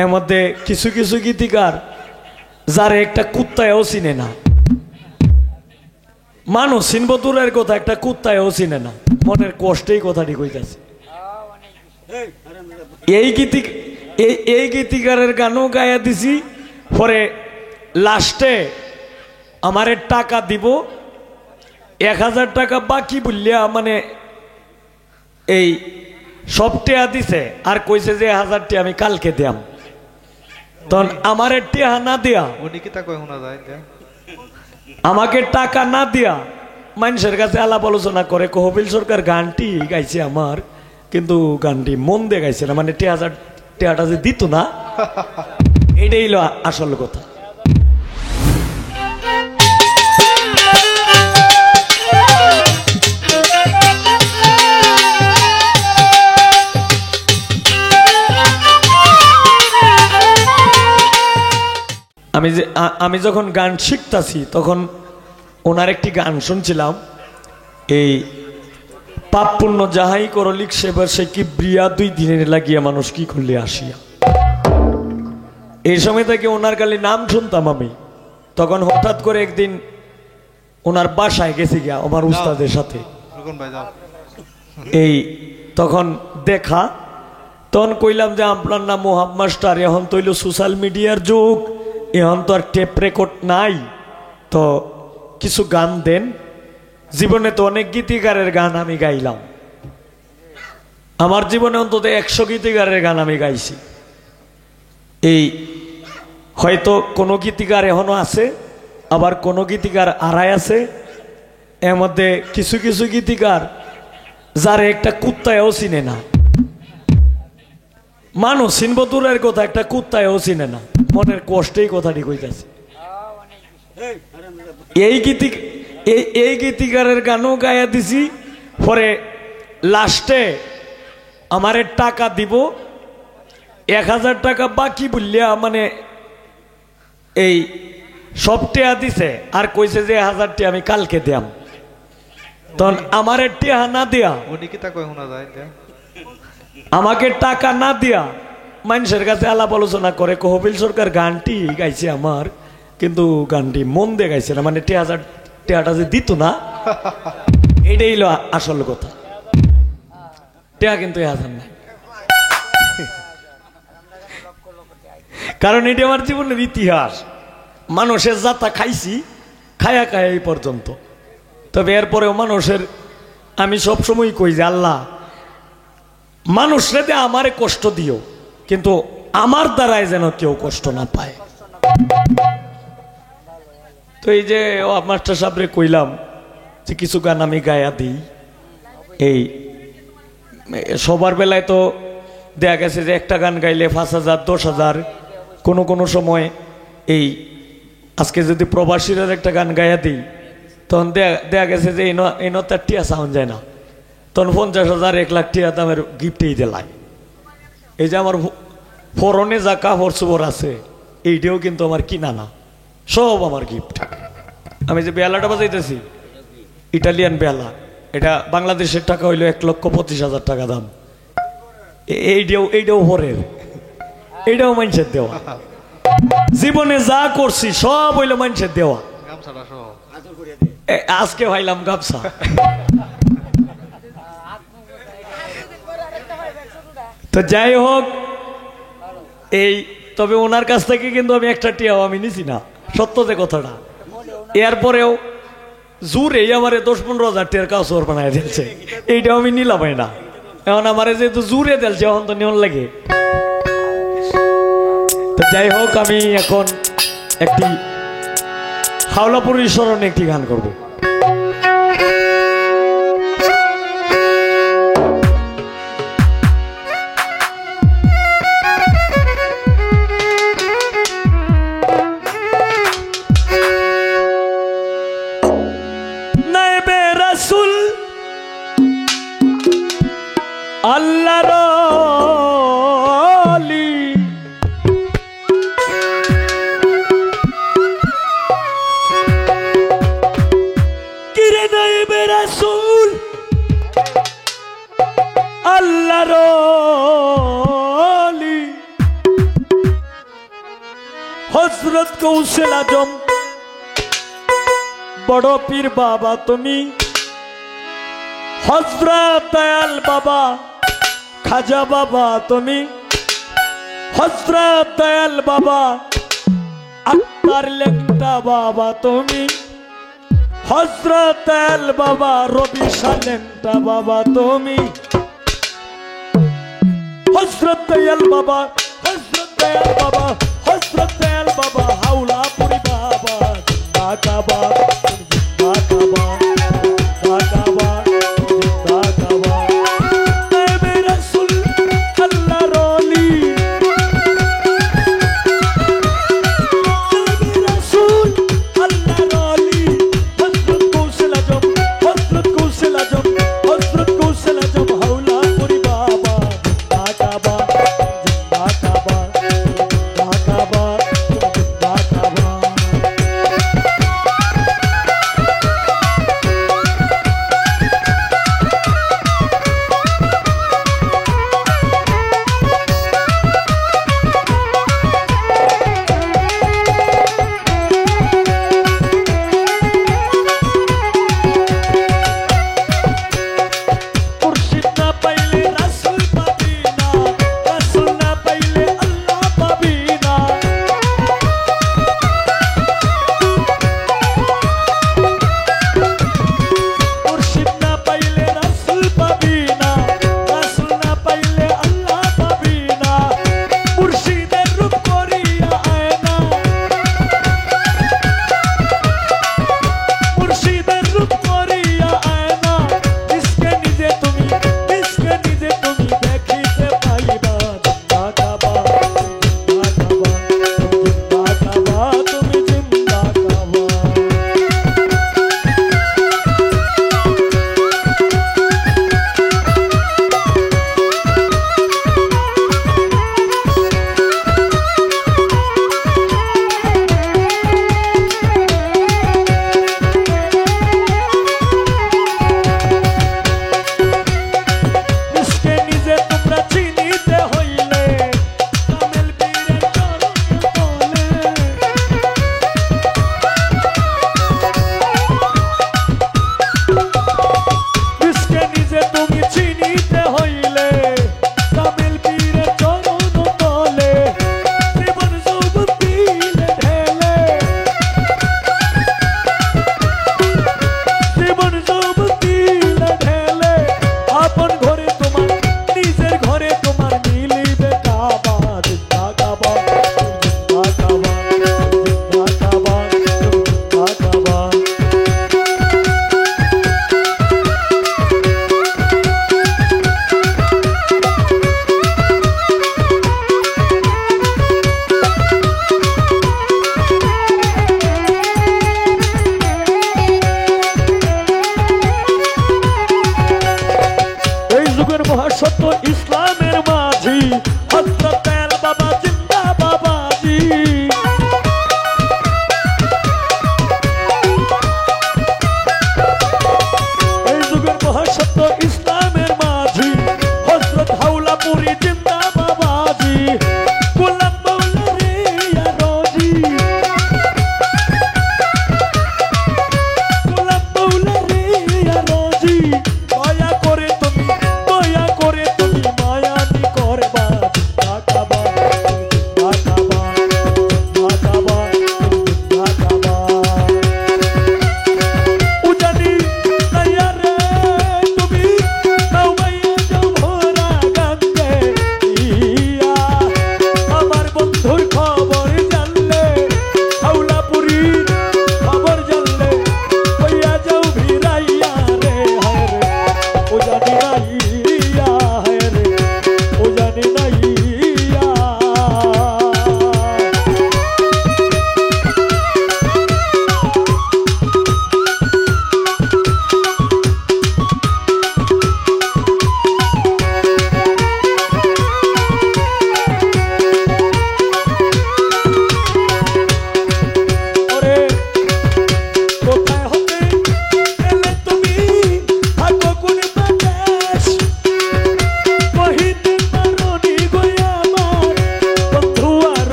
এর মধ্যে কিছু কিছু গীতিকার যারা একটা কুত্তায়ও চিনে না, মানুষ চিনব দূরের কথা, একটা কুত্তায়ও চিনে না, মনের কষ্টেই কথাটি কইতাছে। এই গীতিকারের গানও গায়া দিছি, পরে লাস্টে আমারে টাকা দিব 1000 টাকা বাকি বললিয়া, মানে এই সব টেয়া দিছে আর কইছে যে 1000 টি আমি কালকে দিয়াম। তখন আমারে টেয়া না দিয়া, আমাকে টাকা না দিয়া মানুষের কাছে আলাপ আলোচনা করে কহবিল সরকার গানটি গাইছে আমার, কিন্তু গানটি মন দিয়ে গাইছে না, মানে টেয়াটা যে দিত না, এটাই হলো আসল কথা। আমি যখন গান শিখতাছি তখন ওনার একটি গান শুনছিলাম, এই পাপ পুণ্য যাহাই করলিক সেবার সে কি ব্রিয়া 2 দিনের লাগিয়া মানুষ কি করলে আসিয়া। এই সময় থেকে ওনার খালি নাম শুনতাম আমি। তখন হঠাৎ করে একদিন ওনার বাসায় গেছি গিয়া আমার উস্তাদের সাথে, এই তখন দেখা, তখন কইলাম যে আপনার নাম মোহাম্মদ মাস্টার, এখন তো হইল সোশ্যাল মিডিয়ার যুগ, এখন তো আর টেপ রেকর্ড নাই, তো কিছু গান দেন। জীবনে তো অনেক গীতিকারের গান আমি গাইলাম, আমার জীবনে অন্তত 100 গীতিকারের গান আমি গাইছি। এই হয়তো কোনো গীতিকার এখনো আছে, আবার কোনো গীতিকার আড়াই আছে। এর মধ্যে কিছু কিছু গীতিকার যারা একটা কুত্তায়ও চিনে না, মানুষ চিনব দূরের কথা, একটা কুত্তায়ও চিনে না, মনের কষ্টেই কথাটি কইতাছে। এই গীতিকারের গানও গায়া দিছি, পরে লাস্টে আমারে টাকা দিব 1000 টাকা বাকি বললিয়া, মানে এই সব টেয়া দিছে আর কইছে যে 1000 টি আমি কালকে দিয়াম। তখন আমারে টেয়া না দিয়া, আমাকে টাকা না দিয়া মানুষের কাছে আলাপ আলোচনা করে কহবিল সরকার গানটি গাইছে আমার, কিন্তু গানটি মন দিয়ে গাইছে না, মানে টেয়াটা যে দিত না, এটাই হলো আসল কথা। টেয়া কিন্তু 1000 না, কারণ এটা আমার জীবনের ইতিহাস। মানুষের যাতা খাইছি, খায়া খায়া এই পর্যন্ত। তবে এরপরেও মানুষের আমি সবসময় কই যে আল্লাহ মানুষরে দে আমারে কষ্ট দিও, কিন্তু আমার দ্বারাই যেন কেউ কষ্ট না পায়। তো এই যে মাস্টার সাহেবরে কইলাম যে কিছু গান আমি গায়া দিই, এই সবার বেলায় তো দেখা গেছে যে একটা গান গাইলে 5000 10,000, কোনো সময় এই আজকে যদি প্রবাসীর একটা গান গায়া দিই, তখন দেখা গেছে যে এন তার টিয়া সাউন্ড যায় না, তখন 50,000 1 লাখ টিয়া দামের গিফটেই দিলাই। এই যে আমার ফরনে যা কাপড় চোপড় আছে, এইটাও কিন্তু আমার কিনা না, সব আমার গিফট। আমি যে বেলাটা বাজাইতেছি ইটালিয়ান বেলা, এটা বাংলাদেশের টাকা হইলো 1,25,000 টাকা দাম। এইটাও হরের, এইটাও মানুষের দেওয়া। জীবনে যা করছি সব হইলো মানুষের দেওয়া। আজকে ভাইলাম গামছা। তো যাই হোক, এই তবে ওনার কাছ থেকে কিন্তু আমি একটা টিয়াও আমি নিছি না, সত্য যে কথাটা। এরপরেও জোরে আমারে 10-15,000 টিয়ার কাউসর বানায় দিচ্ছে, এইটাও আমি নিলাম না। এখন আমারে যেহেতু জোরে দিলছে, এখন তো নিয়ন লাগে। তো যাই হোক, আমি এখন একটি হাওলাপুরীর স্মরণে একটি গান করব। নাইবে রাসূল আল্লাহর ওলি, হযরত গৌসুল আজম বড় পীর বাবা তুমি, হযরত দয়াল বাবা খাজা বাবা তুমি, হযরত দয়াল বাবা আক্তার লেংটা বাবা তুমি, হযরত দয়াল বাবা রবি শাহ লেংটা বাবা তুমি, হযরত দয়াল বাবা, হযরত দয়াল বাবা, হযরত দয়াল বাবা হাওলাপুরি বাবা জিন্দা কাবা জিন্দা কাবা জিন্দা কাবা জিন্দা কাবা। নায়েবে রাসূল আল্লাহর ওলি, নায়েবে রাসূল আল্লাহর ওলি, হযরত গৌসুল আজম, হযরত গৌসুল আজম, হযরত গৌসুল আজম হাওলাপুরি বাবা জিন্দা কাবা জিন্দা কাবা জিন্দা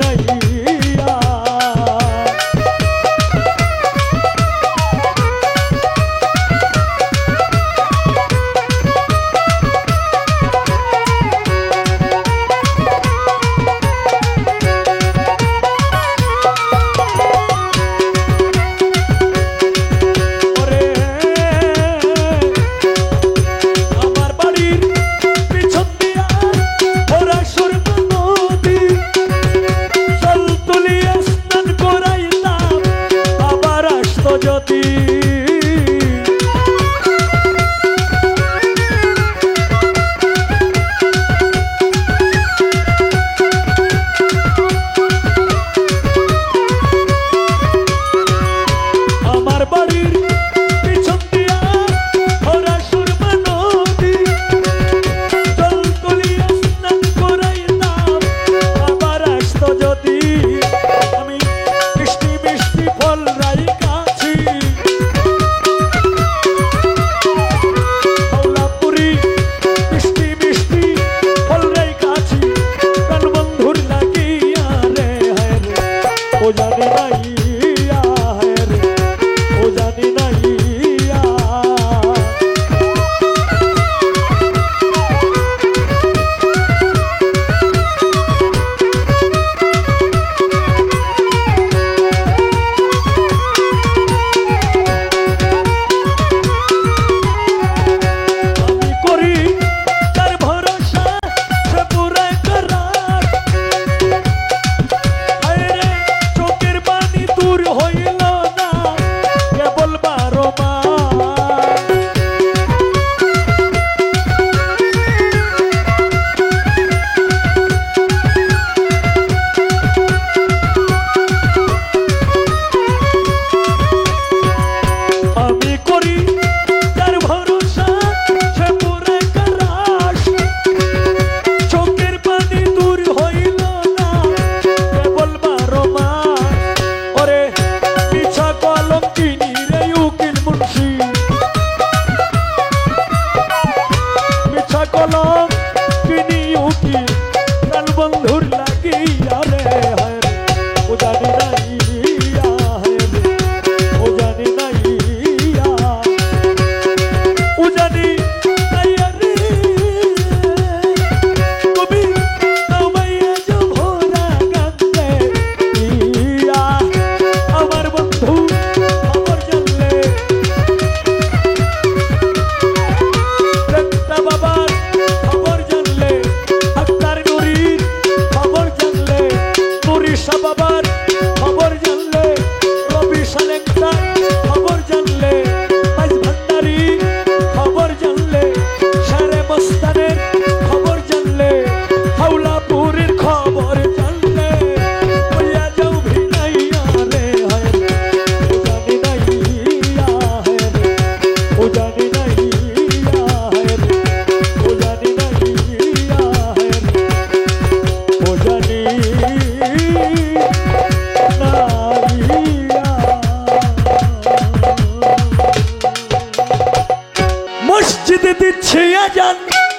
নাইয়া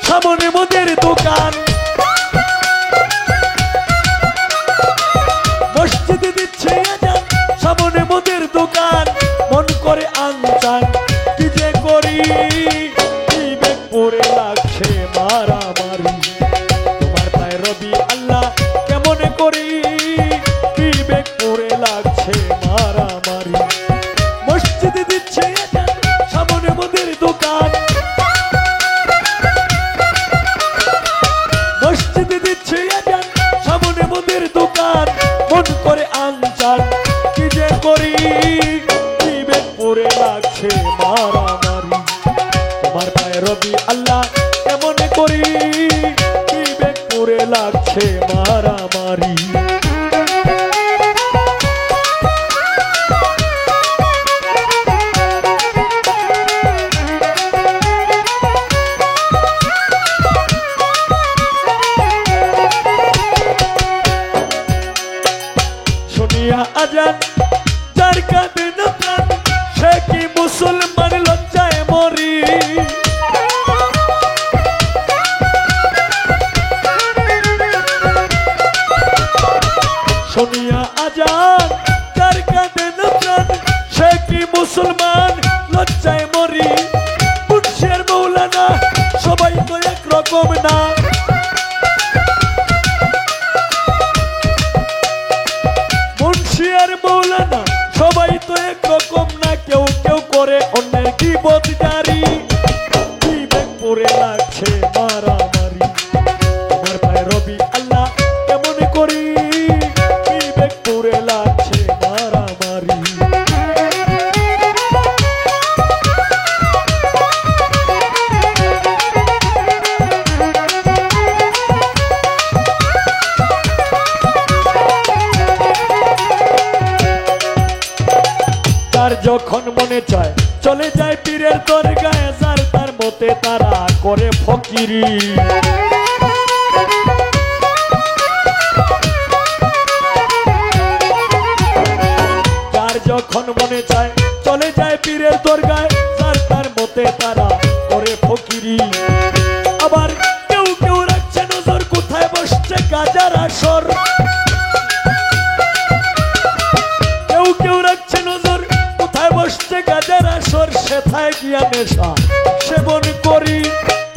সামনে মোদের দোকান মসজিদে দিচ্ছে আজান সামনে মোদের দোকান মন করে আনচান কি যে করি বিবেক পড়ে লাগছে মারামারি তোমার পায়ে রবি আল্লাহ কেমন করি বিবেক পড়ে লাগছে মারামারি মসজিদে দিচ্ছে আজান সামনে মোদের দোকান মন করে আনচান কি যে করি বিবেক পড়ে লাগছে মারামারি তোমার পায়ে রবি আল্লাহ কেমন করি বিবেক পড়ে লাগছে মারামারি আজান যার কাঁদে না প্রাণ সে কি মুসলমান লজ্জায় মরি শুনিয়া আজান তার কাঁদে না প্রাণ সে কি মুসলমান লজ্জায় মরি মুর্শিদ মৌলানা সবাই তো একরকম না মুর্শিদ মৌলানা সবাই তো একরকম না কেউ কেউ করে অন্যের গীবত জারি বিবেক পড়ে লাগছে মারামারি আমার পায়ে রবি আল্লাহ কেমন করি বিবেক পড়ে লাগছে মারামারি তার যখন মনে চায় চলে যায় পীরের দরগায় যার তার মতে তারা করে ফকিরি যার যখন মনে চায় চলে যায় পীরের দরগায় যার তার মতে তারা করে ফকিরি আবার কেউ কেউ রাখছে নজর কোথায় বসছে গাজার আসর কেউ কেউ রাখছে নজর কোথায় বসছে গাজার আসর সেথায় গিয়া নেশা সেবন করি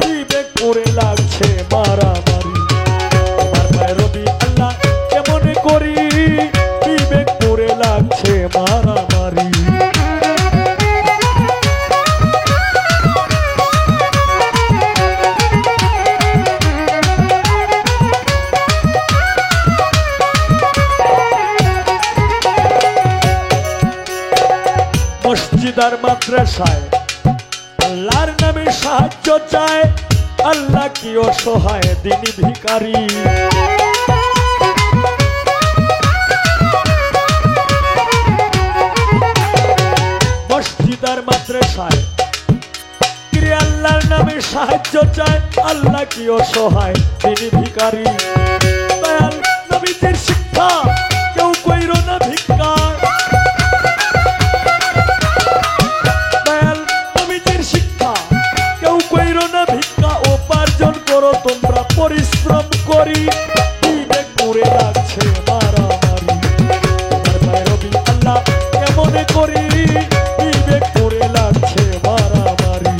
বিবেক করে লাগছে মারামারি আমার পায়ে রবি আল্লাহ কেমন করি বিবেক করে লাগছে মারামারি মসজিদ আর মাদ্রাসায় আল্লাহর নামে সাহায্য চায় আল্লাহ কি অসহায় দিনী ভিখারি মসজিদ আর মাদ্রাসায় আল্লাহর নামে সাহায্য চায় আল্লাহ কি অসহায় দিনী ভিখারি দয়াল নবীজির শিক্ষা কেউ কইর না ভিক্ষা তোমরা পরিশ্রম করি বিবেক করে লাগছে মারামারি আমার পায়ে রবি আল্লাহ কেমন করি বিবেক করে লাগছে মারামারি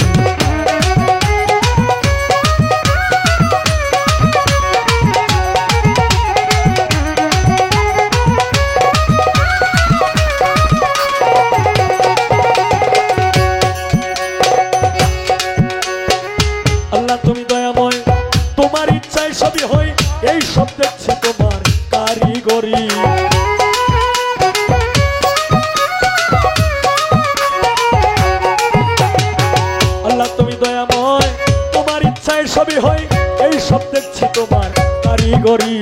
আল্লাহ তুমি দয়াময় তোমার ইচ্ছায় সবই হয় এই সব দেখছি তোমার কারিগরি আল্লাহ তুমি দয়াময় তোমার ইচ্ছায় সবই হয় এই সব দেখছি তোমার কারিগরি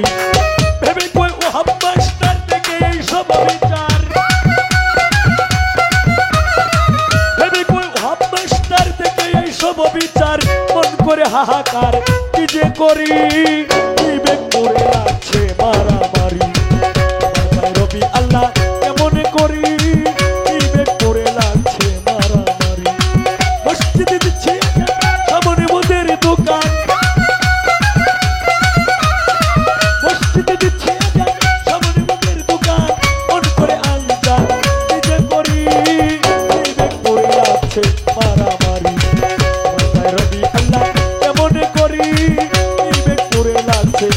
ভেবে কই ও হাব্বাস্টার থেকে এই সব বিচার ভেবে কই ও হাব্বাস্টার থেকে এই সব বিচার মন করে হাহাকার কি যে করি বিবেক করে লাগছে মারামারি রবি আল্লাহ কেমন করি বিবেক করে লাগছে মারামারি মসজিদে দিচ্ছে সামনে মোদের দোকান মসজিদে দিচ্ছে সামনে মোদের দোকান মন করে আনজান কি যে করি বিবেক করে লাগছে মারামারি রবি আল্লাহ কেমন করি বিবেক করে লাগছে